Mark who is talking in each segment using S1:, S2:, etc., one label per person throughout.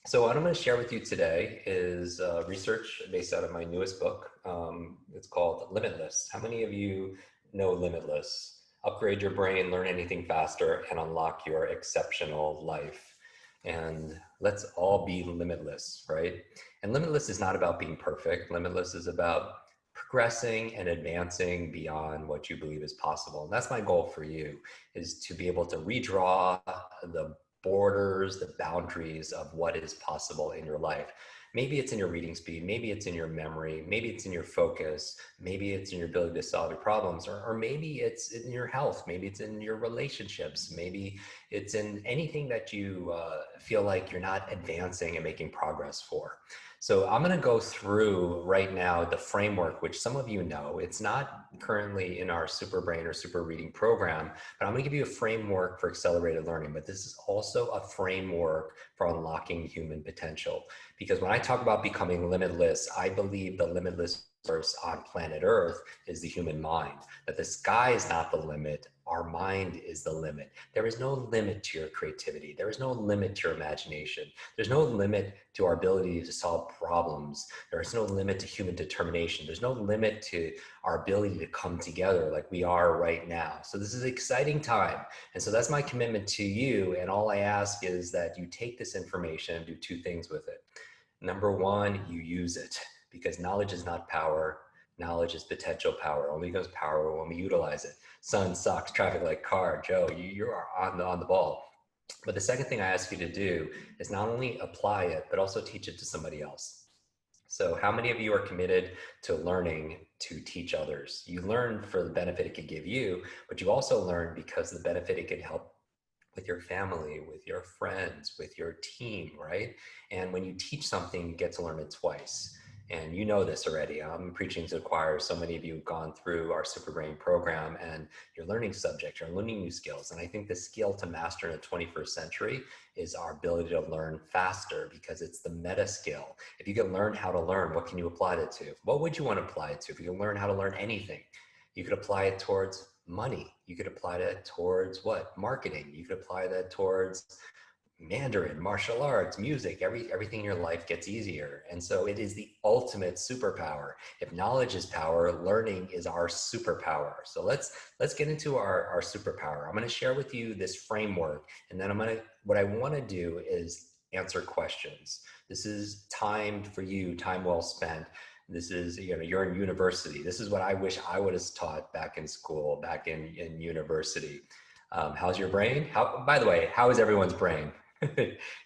S1: So what I'm going to share with you today is research based out of my newest book. It's called Limitless. How many of you know Limitless? Upgrade your brain, learn anything faster, and unlock your exceptional life. And let's all be limitless, right? And limitless is not about being perfect. Limitless is about progressing and advancing beyond what you believe is possible. And that's my goal for you, is to be able to redraw the borders, the boundaries of what is possible in your life. Maybe it's in your reading speed, maybe it's in your memory, maybe it's in your focus, maybe it's in your ability to solve your problems, or maybe it's in your health, maybe it's in your relationships, maybe it's in anything that you feel like you're not advancing and making progress for. So I'm going to go through right now the framework, which some of you know. It's not currently in our Super Brain or Super Reading program, but I'm going to give you a framework for accelerated learning. But this is also a framework for unlocking human potential. Because when I talk about becoming limitless, I believe the limitless force on planet Earth is the human mind, that the sky is not the limit. Our mind is the limit. There is no limit to your creativity. There is no limit to your imagination. There's no limit to our ability to solve problems. There is no limit to human determination. There's no limit to our ability to come together like we are right now. So this is an exciting time. And so that's my commitment to you. And all I ask is that you take this information and do two things with it. Number one, you use it, because knowledge is not power. Knowledge is potential power. Only becomes power when we utilize it. Sun, sucks, traffic like car. Joe, you are on the ball. But the second thing I ask you to do is not only apply it, but also teach it to somebody else. So how many of you are committed to learning to teach others? You learn for the benefit it could give you, but you also learn because the benefit it could help with your family, with your friends, with your team, right? And when you teach something, you get to learn it twice. And you know this already. I'm preaching to the choir. So many of you have gone through our Super Brain program and you're learning subjects, you're learning new skills. And I think the skill to master in the 21st century is our ability to learn faster, because it's the meta skill. If you can learn how to learn, what can you apply it to? What would you want to apply it to? If you can learn how to learn anything, you could apply it towards money. You could apply that towards what? Marketing. You could apply that towards Mandarin, martial arts, music, everything in your life gets easier. And so it is the ultimate superpower. If knowledge is power, learning is our superpower. So let's get into our superpower. I'm going to share with you this framework, and then what I want to do is answer questions. This is timed for you, time well spent. This is, you're in university. This is what I wish I would have taught back in school, back in university. How's your brain? By the way, how is everyone's brain?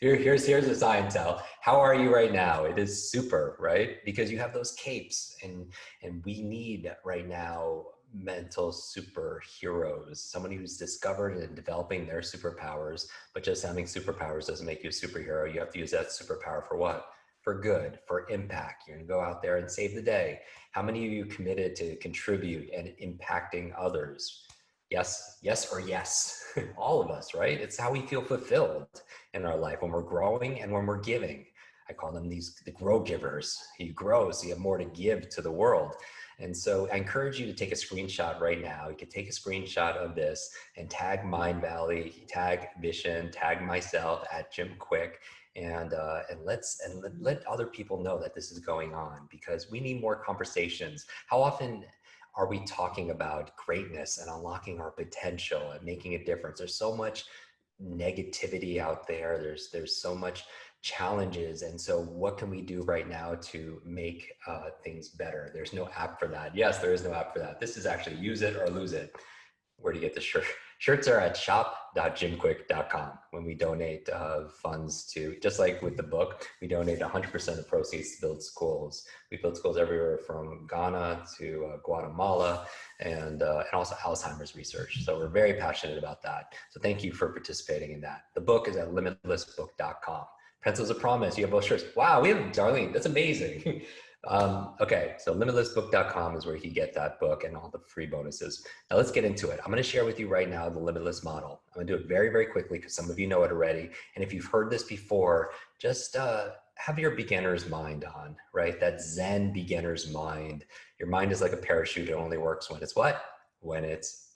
S1: Here's a science tell. How are you right now? It is super, right? Because you have those capes, and we need right now mental superheroes, somebody who's discovered and developing their superpowers. But just having superpowers doesn't make you a superhero. You have to use that superpower for what? For good, for impact. You're gonna go out there and save the day. How many of you committed to contribute and impacting others? Yes, yes, or yes. All of us, right? It's how we feel fulfilled in our life, when we're growing and when we're giving. I call them the grow givers. You grow, so you have more to give to the world. And so I encourage you to take a screenshot right now. You can take a screenshot of this and tag Mind Valley, tag Vision, tag myself at Jim Kwik, and let other people know that this is going on, because we need more conversations. How often are we talking about greatness and unlocking our potential and making a difference? There's so much negativity out there. There's so much challenges. And so what can we do right now to make things better? There's no app for that. Yes, there is no app for that. This is actually use it or lose it. Where do you get the shirt? Shirts are at shop.jimkwik.com. When we donate funds to, just like with the book, we donate 100% of the proceeds to build schools. We build schools everywhere from Ghana to Guatemala, and also Alzheimer's research. So we're very passionate about that. So thank you for participating in that. The book is at limitlessbook.com. Pencils of Promise, you have both shirts. Wow, we have Darlene, that's amazing. Okay, so limitlessbook.com is where you can get that book and all the free bonuses. Now let's get into it. I'm going to share with you right now the Limitless model. I'm going to do it very, very quickly because some of you know it already. And if you've heard this before, just have your beginner's mind on, right? That Zen beginner's mind. Your mind is like a parachute. It only works when it's what? When it's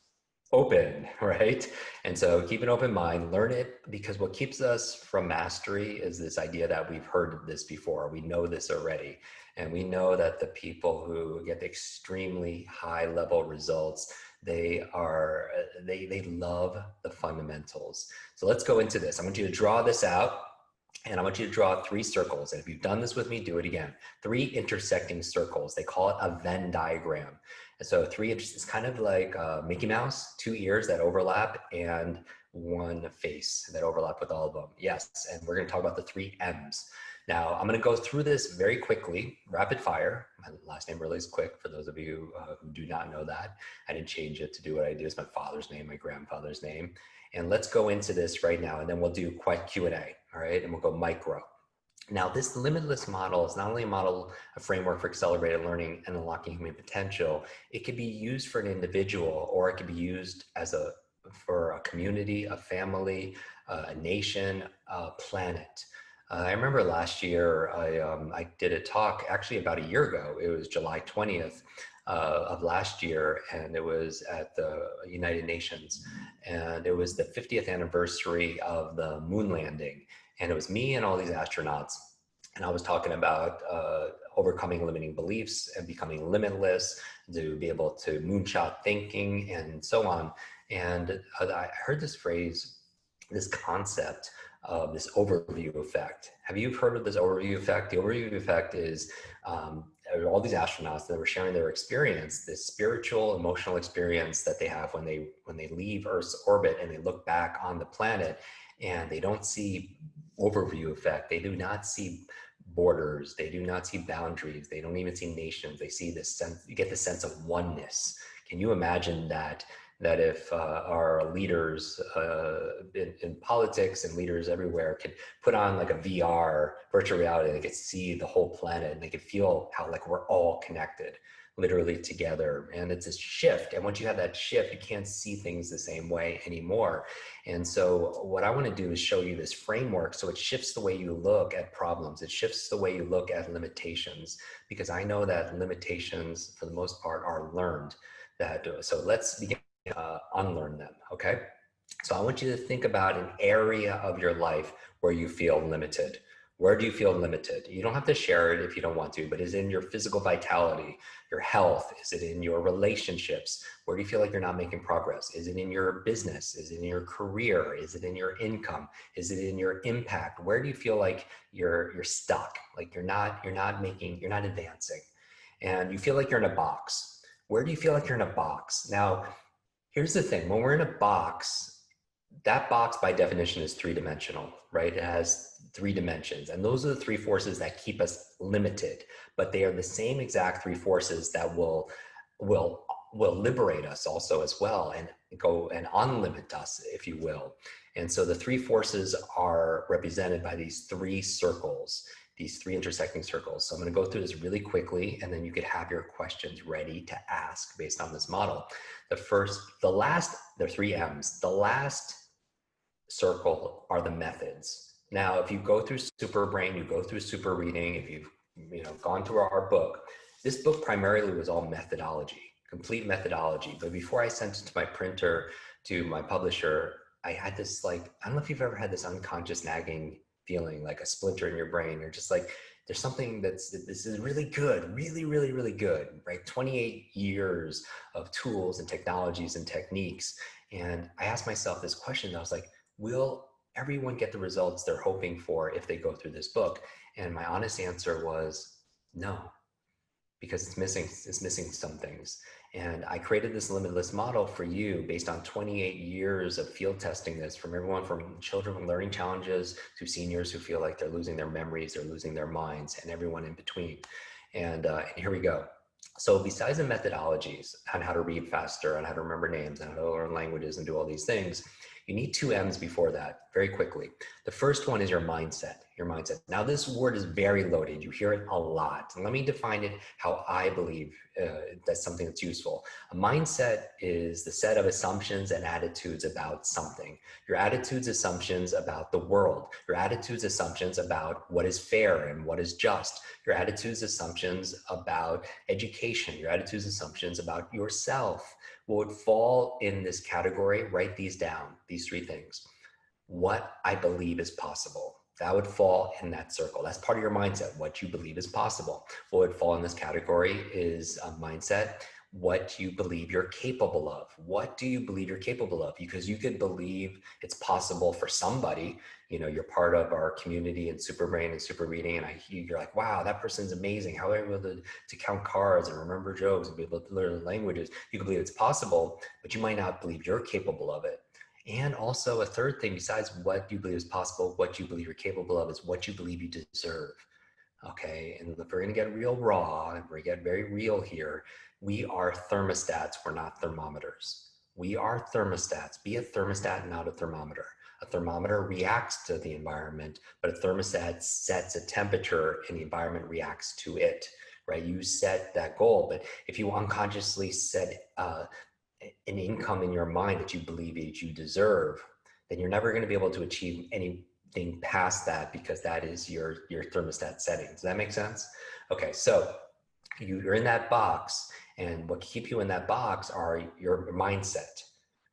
S1: open, right? And so keep an open mind, learn it, because what keeps us from mastery is this idea that we've heard this before. We know this already. And we know that the people who get extremely high level results, they love the fundamentals. So let's go into this. I want you to draw this out. And I want you to draw 3 circles. And if you've done this with me, do it again. 3 intersecting circles. They call it a Venn diagram. And so it's kind of like Mickey Mouse, 2 ears that overlap and 1 face that overlap with all of them. Yes, and we're gonna talk about the 3 M's. Now, I'm gonna go through this very quickly, rapid fire. My last name really is Kwik, for those of you who do not know that. I didn't change it to do what I do. It's my father's name, my grandfather's name. And let's go into this right now, and then we'll do quite Q&A, all right? And we'll go micro. Now, this limitless model is not only a framework for accelerated learning and unlocking human potential, it could be used for an individual, or it could be used for a community, a family, a nation, a planet. I remember last year, I did a talk actually about a year ago. It was July 20th of last year, and it was at the United Nations. And it was the 50th anniversary of the moon landing. And it was me and all these astronauts. And I was talking about overcoming limiting beliefs and becoming limitless, to be able to moonshot thinking and so on. And I heard this phrase, this concept of this overview effect. Have you heard of this overview effect? The overview effect is all these astronauts that were sharing their experience, this spiritual, emotional experience that they have when they leave Earth's orbit and they look back on the planet, and they don't see overview effect. They do not see borders. They do not see boundaries. They don't even see nations. They see this sense, you get the sense of oneness. Can you imagine that if our leaders in politics and leaders everywhere could put on like a VR, virtual reality, they could see the whole planet and they could feel how like we're all connected, literally together. And it's a shift. And once you have that shift, you can't see things the same way anymore. And so what I want to do is show you this framework so it shifts the way you look at problems. It shifts the way you look at limitations, because I know that limitations for the most part are learned. So let's begin unlearn them, okay? So I want you to think about an area of your life where you feel limited. Where do you feel limited? You don't have to share it if you don't want to, but is it in your physical vitality, your health? Is it in your relationships? Where do you feel like you're not making progress? Is it in your business? Is it in your career? Is it in your income? Is it in your impact? Where do you feel like you're stuck? Like you're not advancing, and you feel like you're in a box. Where do you feel like you're in a box? Now, here's the thing, when we're in a box, that box by definition is 3-dimensional, right? It has 3 dimensions, and those are the 3 forces that keep us limited, but they are the same exact 3 forces that will liberate us also as well, and go and unlimit us, if you will. And so the 3 forces are represented by these 3 circles, these 3 intersecting circles. So I'm going to go through this really quickly, and then you could have your questions ready to ask based on this model. There are 3 M's. The last circle are the methods. Now, if you go through Super Brain, you go through Super Reading, if you've gone through our book, this book primarily was all methodology, complete methodology. But before I sent it to my printer, to my publisher, I had this, I don't know if you've ever had this unconscious nagging feeling, like a splinter in your brain. You're just like, there's something this is really good, really, really, really good, right? 28 years of tools and technologies and techniques. And I asked myself this question. I was like, will everyone get the results they're hoping for if they go through this book? And my honest answer was no, because it's missing some things. And I created this limitless model for you based on 28 years of field testing this, from everyone from children with learning challenges to seniors who feel like they're losing their memories, they're losing their minds, and everyone in between. And here we go. So besides the methodologies on how to read faster, on how to remember names, and how to learn languages and do all these things, you need 2 M's before that, very quickly. The first one is your mindset. Now, this word is very loaded. You hear it a lot. And let me define it how I believe that's something that's useful. A mindset is the set of assumptions and attitudes about something. Your attitudes, assumptions about the world. Your attitudes, assumptions about what is fair and what is just. Your attitudes, assumptions about education. Your attitudes, assumptions about yourself. What would fall in this category, write these down, these three things. What I believe is possible. That would fall in that circle. That's part of your mindset, what you believe is possible. What would fall in this category is a mindset, what you believe you're capable of. What do you believe you're capable of? Because you could believe it's possible for somebody. You know, you're part of our community in Super Brain and Super Reading, and you're like, wow, that person's amazing. How are they able to count cards and remember jokes and be able to learn languages? You can believe it's possible, but you might not believe you're capable of it. And also a third thing, besides what you believe is possible, what you believe you're capable of, is what you believe you deserve. Okay, and if we're gonna get real raw, and we're gonna get very real here, we are thermostats, we're not thermometers. We are thermostats. Be a thermostat, not a thermometer. A thermometer reacts to the environment, but a thermostat sets a temperature and the environment reacts to it, right? You set that goal, but if you unconsciously set an income in your mind that you believe that you deserve, then you're never going to be able to achieve anything past that, because that is your thermostat setting. Does that make sense? Okay, so you're in that box, and what keep you in that box are your mindset,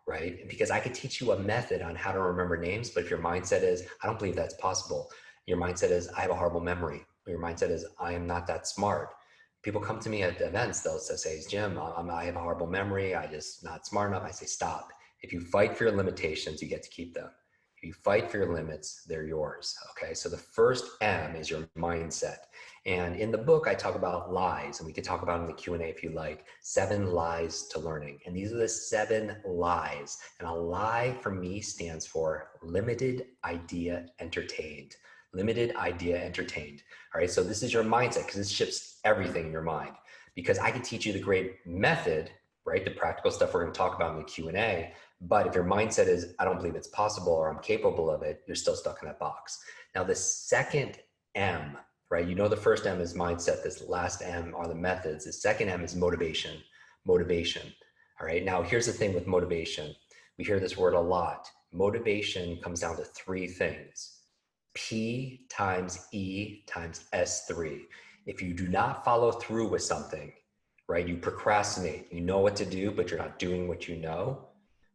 S1: right? Because I could teach you a method on how to remember names, but if your mindset is, I don't believe that's possible. Your mindset is, I have a horrible memory. Your mindset is, I am not that smart. People come to me at events, they'll say, Jim, I have a horrible memory. I just not smart enough. I say, stop. If you fight for your limitations, you get to keep them. If you fight for your limits, they're yours. Okay. So the first M is your mindset. And in the book, I talk about lies, and we could talk about in the Q&A if you like, 7 lies to learning. And these are the 7 lies. And a lie for me stands for limited idea entertained. Limited idea entertained. All right, so this is your mindset, because this shifts everything in your mind. Because I can teach you the great method, right? The practical stuff we're going to talk about in the Q&A. But if your mindset is, I don't believe it's possible, or I'm capable of it, you're still stuck in that box. Now, the second M, right? You know, the first M is mindset. This last M are the methods. The second M is motivation. Motivation. All right. Now, here's the thing with motivation. We hear this word a lot. Motivation comes down to 3 things. P times E times S3. If you do not follow through with something, right? You procrastinate. You know what to do, but you're not doing what you know,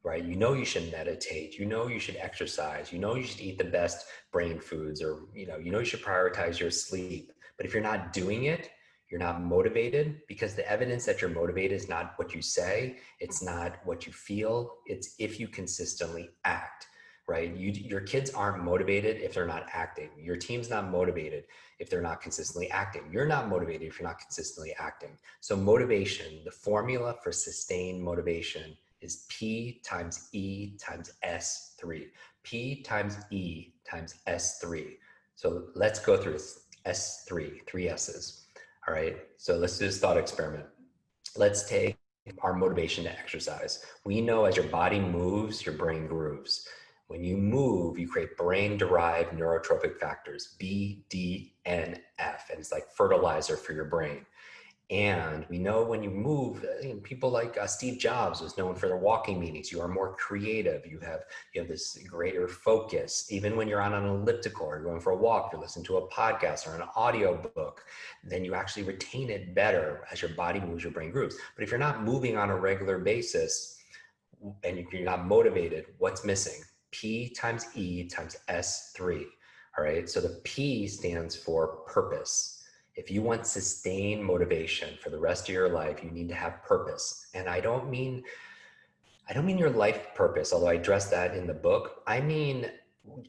S1: right? You know you should meditate. You know you should exercise. You know you should eat the best brain foods, or you know you should prioritize your sleep. But if you're not doing it, you're not motivated, because the evidence that you're motivated is not what you say. It's not what you feel. It's if you consistently act. Right? Your kids aren't motivated if they're not acting. Your team's not motivated if they're not consistently acting. You're not motivated if you're not consistently acting. So motivation, the formula for sustained motivation is P times E times S3. P times E times S3. So let's go through S3, 3 S's. All right. So let's do this thought experiment. Let's take our motivation to exercise. We know as your body moves, your brain grooves. When you move, you create brain-derived neurotropic factors, B, D, N, F, and it's like fertilizer for your brain. And we know when you move, people like Steve Jobs was known for their walking meetings. You are more creative. You have this greater focus. Even when you're on an elliptical or you're going for a walk, you're listening to a podcast or an audio book, then you actually retain it better as your body moves, your brain grooves. But if you're not moving on a regular basis and you're not motivated, what's missing? P times E times S3. All right. So the P stands for purpose. If you want sustained motivation for the rest of your life, you need to have purpose. And I don't mean your life purpose, although I address that in the book. I mean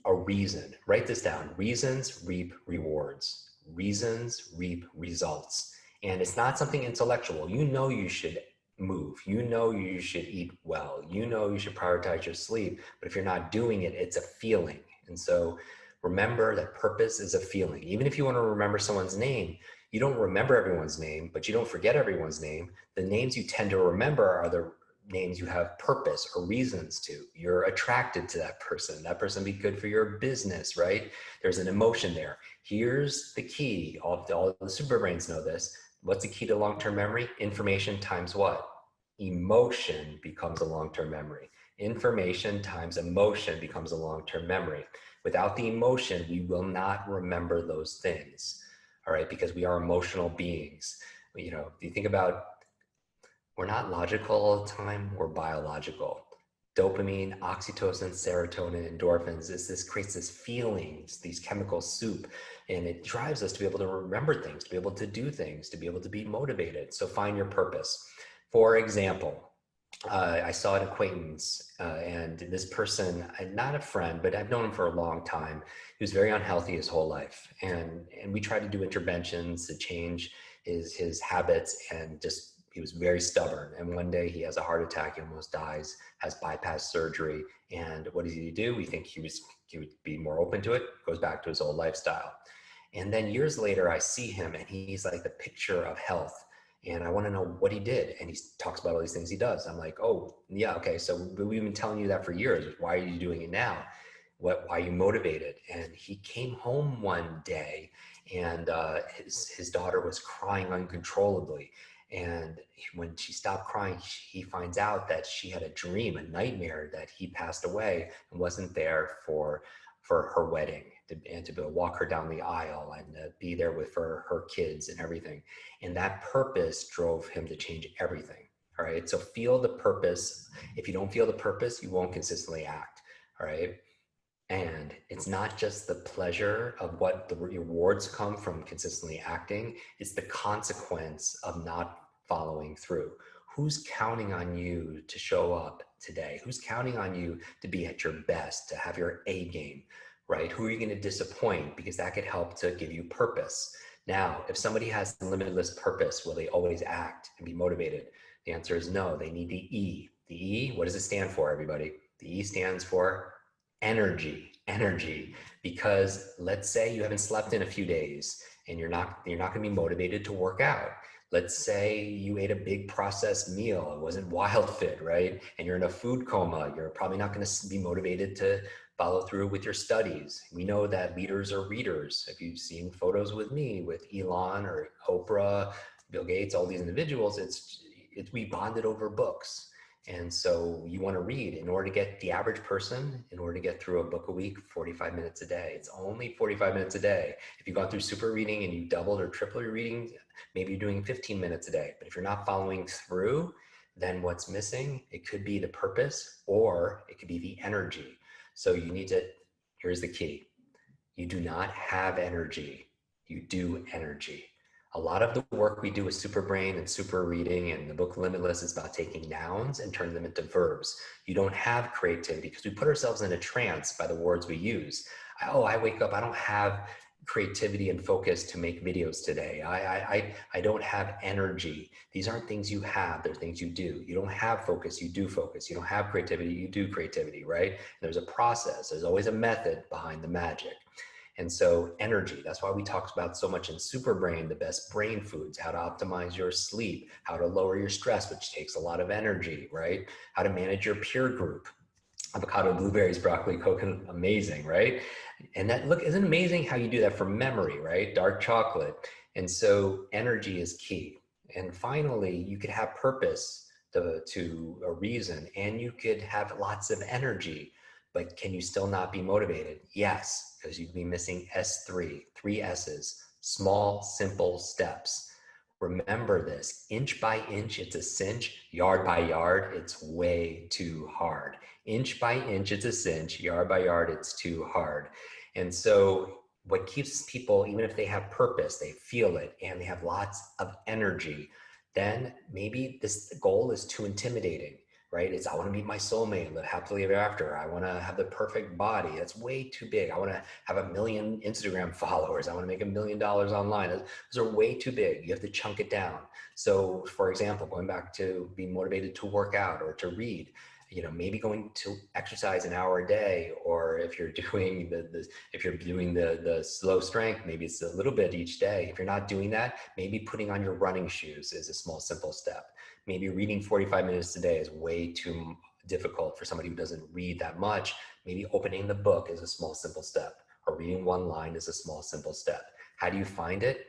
S1: a reason. Write this down. Reasons reap rewards. Reasons reap results. And it's not something intellectual. You know you should move. You know you should eat well. You know you should prioritize your sleep. But if you're not doing it, it's a feeling. And so remember that purpose is a feeling. Even if you want to remember someone's name, you don't remember everyone's name, but you don't forget everyone's name. The names you tend to remember are the names you have purpose or reasons to. You're attracted to that person. That person be good for your business, right? There's an emotion there. Here's the key. All the super brains know this. What's the key to long-term memory? Information times what? Emotion becomes a long-term memory. Information times emotion becomes a long-term memory. Without the emotion, we will not remember those things, all right? Because we are emotional beings. You know, if you think about We're not logical all the time, we're biological. Dopamine, oxytocin, serotonin, endorphins, this creates this feelings, these chemical soup, and it drives us to be able to remember things, to be able to do things, to be able to be motivated. So find your purpose. For example, I saw an acquaintance, and this person, not a friend, but I've known him for a long time. He was very unhealthy his whole life, and we tried to do interventions to change his habits, and just he was very stubborn. And one day he has a heart attack, he almost dies, has bypass surgery. And what does he do? We think he would be more open to it. Goes back to his old lifestyle. And then years later, I see him, and he's like the picture of health. And I want to know what he did. And he talks about all these things he does. I'm like, oh, yeah, okay. So we've been telling you that for years. Why are you doing it now? Why are you motivated? And he came home one day, and his daughter was crying uncontrollably. And when she stopped crying, he finds out that she had a dream, a nightmare, that he passed away and wasn't there for her wedding, and to be able to walk her down the aisle and be there with her kids and everything. And that purpose drove him to change everything. All right. So feel the purpose. If you don't feel the purpose, you won't consistently act. All right. And it's not just the pleasure of what the rewards come from consistently acting, it's the consequence of not following through. Who's counting on you to show up today? Who's counting on you to be at your best, to have your A game, right? Who are you going to disappoint? Because that could help to give you purpose. Now, if somebody has limitless purpose, will they always act and be motivated? The answer is no. They need the E. The E, what does it stand for, everybody? The E stands for energy. Because let's say you haven't slept in a few days and you're not going to be motivated to work out. Let's say you ate a big processed meal, it wasn't wild fit, right? And you're in a food coma. You're probably not going to be motivated to follow through with your studies. We know that leaders are readers. If you've seen photos with me, with Elon or Oprah, Bill Gates, all these individuals, we bonded over books. And so you want to read. In order to get the average person, in order to get through a book a week, 45 minutes a day. It's only 45 minutes a day. If you've gone through super reading and you doubled or tripled your reading, maybe you're doing 15 minutes a day. But if you're not following through, then what's missing? It could be the purpose, or it could be the energy. So you need to, here's the key. You do not have energy. You do energy. A lot of the work we do with super brain and super reading and the book Limitless is about taking nouns and turning them into verbs. You don't have creativity because we put ourselves in a trance by the words we use. I wake up, I don't have creativity and focus to make videos today. I don't have energy. These aren't things you have, they're things you do. You don't have focus, you do focus. You don't have creativity, you do creativity, right? There's a process, there's always a method behind the magic. And so energy, that's why we talk about so much in Super Brain, the best brain foods, how to optimize your sleep, how to lower your stress, which takes a lot of energy, right? How to manage your peer group. Avocado, blueberries, broccoli, coconut, amazing, right? And that, look, isn't it amazing how you do that for memory, right? Dark chocolate. And so energy is key. And finally, you could have purpose to a reason, and you could have lots of energy. But can you still not be motivated? Yes, because you'd be missing S3, three S's, small, simple steps. Remember this, inch by inch, it's a cinch. Yard by yard, it's way too hard. Inch by inch, it's a cinch. Yard by yard, it's too hard. And so what keeps people, even if they have purpose, they feel it, and they have lots of energy, then maybe this goal is too intimidating. Right? It's, I want to meet my soulmate, live happily ever after. I want to have the perfect body. That's way too big. I want to have 1 million Instagram followers. I want to make $1 million online. Those are way too big. You have to chunk it down. So for example, going back to being motivated to work out or to read, maybe going to exercise an hour a day, or if you're doing the slow strength, maybe it's a little bit each day. If you're not doing that, maybe putting on your running shoes is a small, simple step. Maybe reading 45 minutes a day is way too difficult for somebody who doesn't read that much. Maybe opening the book is a small, simple step, or reading one line is a small, simple step. How do you find it?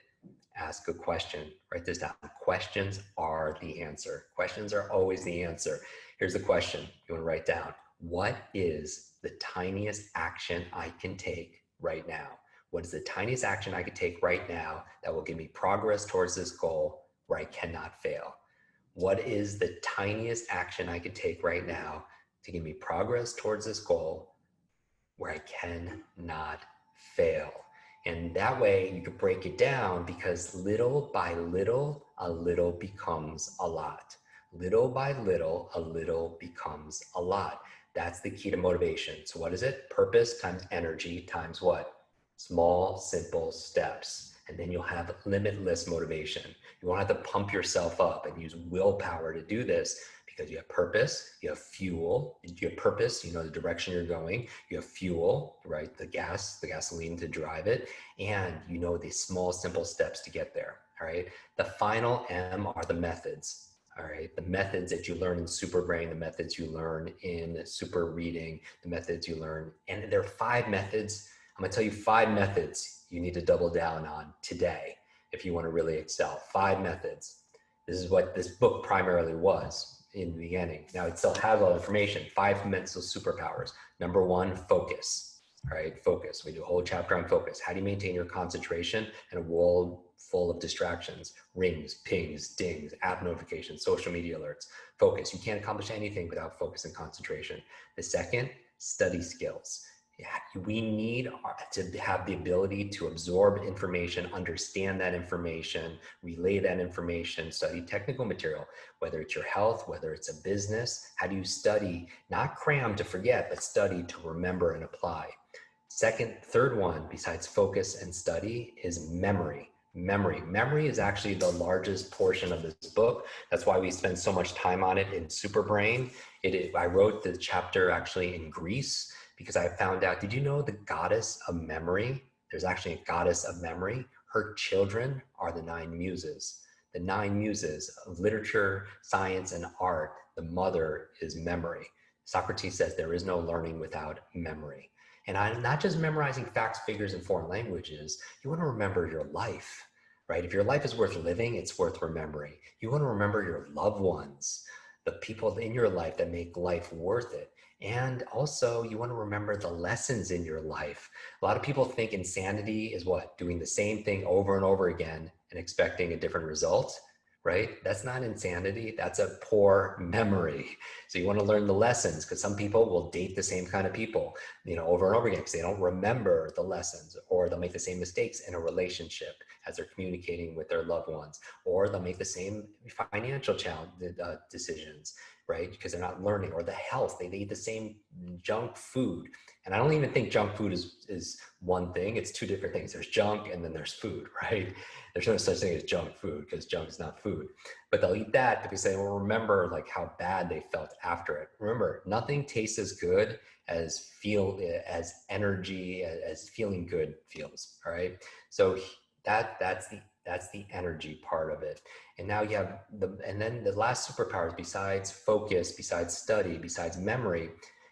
S1: Ask a question. Write this down. Questions are the answer. Questions are always the answer. Here's the question you want to write down. What is the tiniest action I can take right now? What is the tiniest action I could take right now that will give me progress towards this goal where I cannot fail? What is the tiniest action I could take right now to give me progress towards this goal where I cannot fail? And that way you could break it down, because little by little, a little becomes a lot. Little by little, a little becomes a lot. That's the key to motivation. So what is it? Purpose times energy times what? Small, simple steps. And then you'll have limitless motivation. You won't have to pump yourself up and use willpower to do this, because you have purpose, you have fuel, you have purpose, you know the direction you're going, you have fuel, right? The gasoline to drive it, and you know the small, simple steps to get there, all right? The final M are the methods. All right, the methods that you learn in Super Brain, the methods you learn in Super Reading, the methods you learn, and there are 5 methods. I'm gonna tell you 5 methods you need to double down on today if you wanna really excel. 5 methods. This is what this book primarily was in the beginning. Now it still has all the information. 5 mental superpowers. Number 1, focus. All right, focus. We do a whole chapter on focus. How do you maintain your concentration in a world full of distractions? Rings, pings, dings, app notifications, social media alerts. Focus. You can't accomplish anything without focus and concentration. The second, study skills. We need to have the ability to absorb information, understand that information, relay that information, study technical material, whether it's your health, whether it's a business. How do you study? Not cram to forget, but study to remember and apply. Third one, besides focus and study, is memory. Memory is actually the largest portion of this book. That's why we spend so much time on it in Super Brain. I wrote the chapter actually in Greece, because I found out, did you know the goddess of memory? There's actually a goddess of memory. Her children are the 9 muses. The 9 muses of literature, science, and art. The mother is memory. Socrates says there is no learning without memory. And I'm not just memorizing facts, figures, and foreign languages. You want to remember your life, right? If your life is worth living, it's worth remembering. You want to remember your loved ones, the people in your life that make life worth it. And also you want to remember the lessons in your life. A lot of people think insanity is what? Doing the same thing over and over again and expecting a different result, right? That's not insanity. That's a poor memory. So you want to learn the lessons, because some people will date the same kind of people, over and over again, because they don't remember the lessons, or they'll make the same mistakes in a relationship as they're communicating with their loved ones, or they'll make the same financial decisions, right? Because they're not learning. Or the health, they eat the same junk food. And I don't even think junk food is one thing. It's 2 different things. There's junk and then there's food, right? There's no such thing as junk food, because junk is not food. But they'll eat that because they will remember like how bad they felt after it. Remember, nothing tastes as good as energy, as feeling good feels. All right. So that's the energy part of it. And now you have and then the last superpowers, besides focus, besides study, besides memory,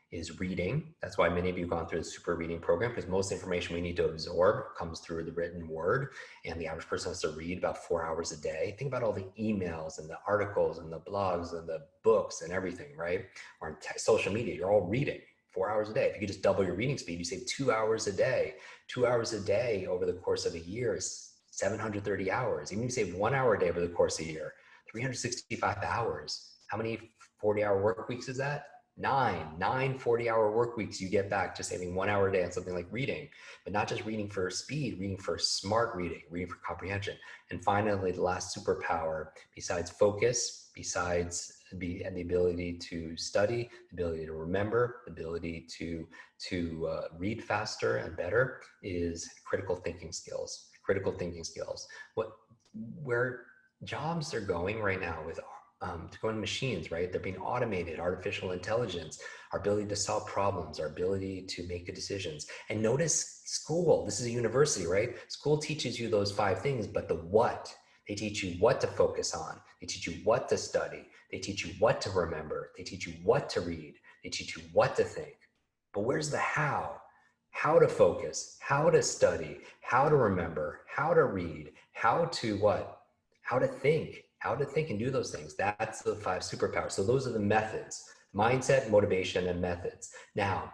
S1: is reading. That's why many of you have gone through the Super Reading program, because most information we need to absorb comes through the written word, and the average person has to read about 4 hours a day. Think about all the emails and the articles and the blogs and the books and everything, right? Or on social media, you're all reading 4 hours a day. If you could just double your reading speed, you save 2 hours a day. 2 hours a day over the course of a year is 730 hours. Even if you save 1 hour a day over the course of a year, 365 hours. How many 40-hour work weeks is that? 9 40-hour work weeks you get back just saving 1 hour a day on something like reading. But not just reading for speed, reading for smart reading, reading for comprehension. And finally, the last superpower, besides focus, and the ability to study, the ability to remember, the ability to read faster and better, is critical thinking skills. Critical thinking skills. Where jobs are going right now with to go in machines, right? They're being automated, artificial intelligence, our ability to solve problems, our ability to make good decisions. And notice school, this is a university, right? School teaches you those 5 things, but the what? They teach you what to focus on. They teach you what to study. They teach you what to remember. They teach you what to read. They teach you what to think. But where's the how? How to focus, how to study, how to remember, how to read, how to what? How to think and do those things. That's the 5 superpowers. So those are the methods: mindset, motivation, and methods. Now,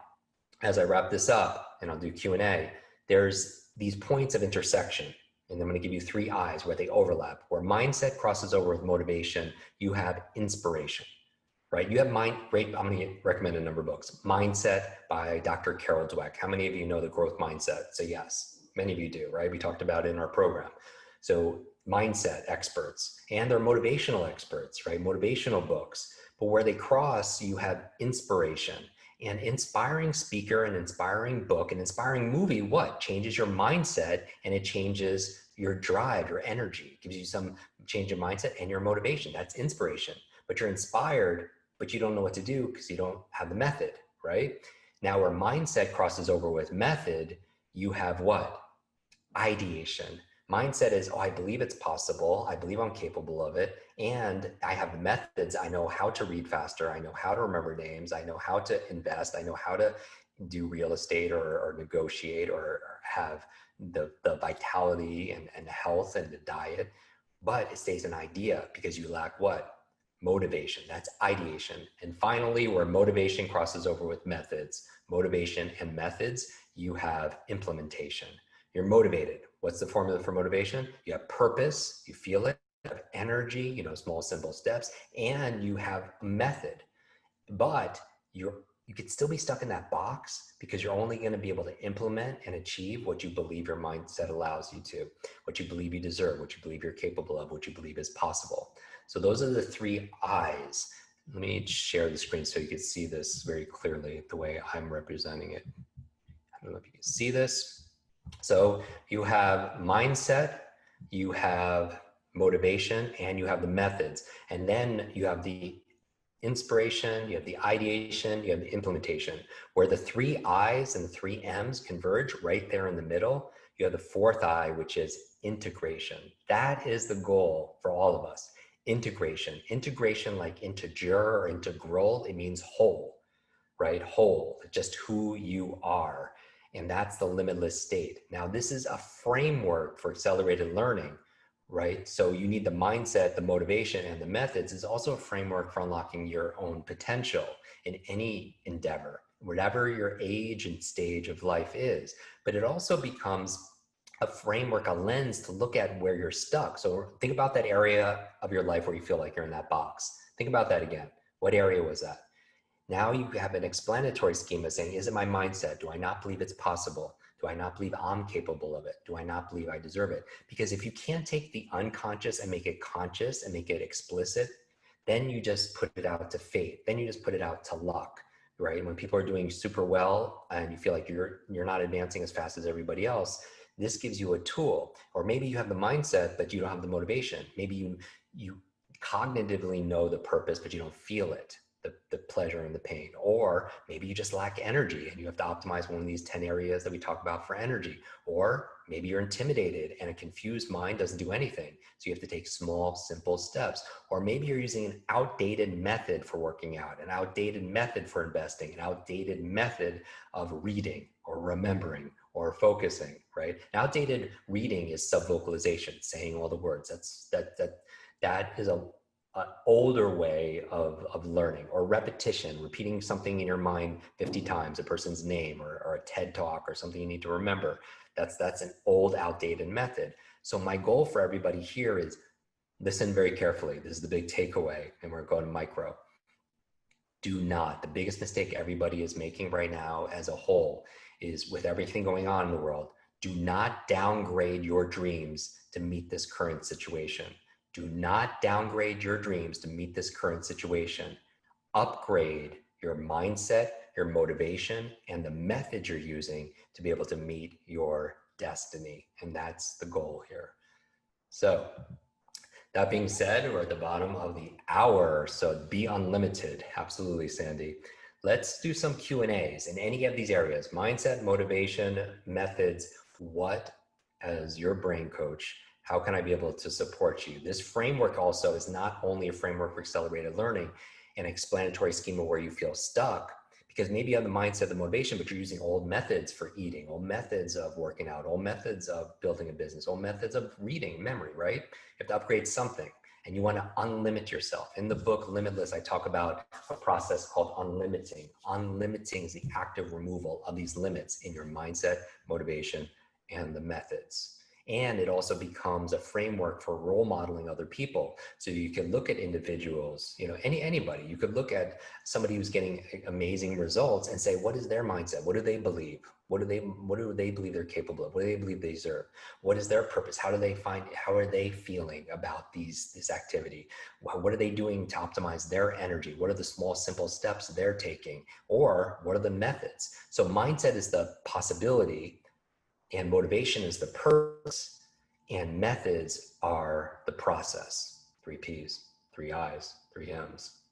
S1: as I wrap this up and I'll do Q&A, there's these points of intersection. And I'm going to give you 3 I's where they overlap. Where mindset crosses over with motivation, you have inspiration, right? You have great, I'm going to recommend a number of books. Mindset by Dr. Carol Dweck. How many of you know the growth mindset? Say yes. Many of you do, right? We talked about it in our program. So mindset experts, and they're motivational experts, right? Motivational books. But where they cross, you have inspiration. An inspiring speaker, an inspiring book, an inspiring movie, what? Changes your mindset, and it changes your drive, your energy. It gives you some change in mindset and your motivation. That's inspiration. But you're inspired, but you don't know what to do because you don't have the method, right? Now, where mindset crosses over with method, you have what? Ideation. Mindset is, oh, I believe it's possible. I believe I'm capable of it. And I have the methods. I know how to read faster. I know how to remember names. I know how to invest. I know how to do real estate or negotiate or have the vitality and health and the diet. But it stays an idea because you lack what? Motivation. That's ideation. And finally, where motivation crosses over with methods, motivation and methods, you have implementation. You're motivated. What's the formula for motivation? You have purpose, you feel it, you have energy, you know, small, simple steps, and you have a method. But you could still be stuck in that box because you're only going to be able to implement and achieve what you believe your mindset allows you to, what you believe you deserve, what you believe you're capable of, what you believe is possible. So those are the 3 I's. Let me share the screen so you can see this very clearly the way I'm representing it. I don't know if you can see this. So you have mindset, you have motivation, and you have the methods. And then you have the inspiration, you have the ideation, you have the implementation. Where the 3 I's and the 3 M's converge right there in the middle, you have the 4th I, which is integration. That is the goal for all of us. Integration. Integration like integer or integral, it means whole, right? Whole, just who you are. And that's the limitless state. Now, this is a framework for accelerated learning, right? So you need the mindset, the motivation, and the methods is also a framework for unlocking your own potential in any endeavor, whatever your age and stage of life is. But it also becomes a framework, a lens to look at where you're stuck. So think about that area of your life where you feel like you're in that box. Think about that again. What area was that? Now you have an explanatory schema saying, is it my mindset? Do I not believe it's possible? Do I not believe I'm capable of it? Do I not believe I deserve it? Because if you can't take the unconscious and make it conscious and make it explicit, then you just put it out to fate. Then you just put it out to luck, right? When people are doing super well and you feel like you're not advancing as fast as everybody else, this gives you a tool. Or maybe you have the mindset, but you don't have the motivation. Maybe you cognitively know the purpose, but you don't feel it. The pleasure and the pain. Or maybe you just lack energy and you have to optimize one of these 10 areas that we talk about for energy. Or maybe you're intimidated and a confused mind doesn't do anything. So you have to take small, simple steps. Or maybe you're using an outdated method for working out, an outdated method for investing, an outdated method of reading or remembering or focusing, right? An outdated reading is subvocalization, saying all the words. That is an older way of learning, or repetition, repeating something in your mind 50 times, a person's name or a TED talk or something you need to remember. That's an old, outdated method. So my goal for everybody here is listen very carefully. This is the big takeaway, and we're going micro. Do not, the biggest mistake everybody is making right now as a whole is, with everything going on in the world, do not downgrade your dreams to meet this current situation. Do not downgrade your dreams to meet this current situation. Upgrade your mindset, your motivation, and the method you're using to be able to meet your destiny. And that's the goal here. So that being said, we're at the bottom of the hour, so be unlimited. Absolutely, Sandy. Let's do some Q&As in any of these areas: mindset, motivation, methods. What, as your brain coach, how can I be able to support you? This framework also is not only a framework for accelerated learning, an explanatory schema where you feel stuck, because maybe you have the mindset, the motivation, but you're using old methods for eating, old methods of working out, old methods of building a business, old methods of reading, memory, right? You have to upgrade something, and you want to unlimit yourself. In the book Limitless, I talk about a process called unlimiting. Unlimiting is the active removal of these limits in your mindset, motivation, and the methods. And it also becomes a framework for role modeling other people. So you can look at individuals, anybody. You could look at somebody who's getting amazing results and say, what is their mindset? What do they believe? What do they believe they're capable of? What do they believe they deserve? What is their purpose? How are they feeling about this activity? What are they doing to optimize their energy? What are the small, simple steps they're taking? Or what are the methods? So mindset is the possibility, and motivation is the purpose, and methods are the process. 3 P's, 3 I's, 3 M's.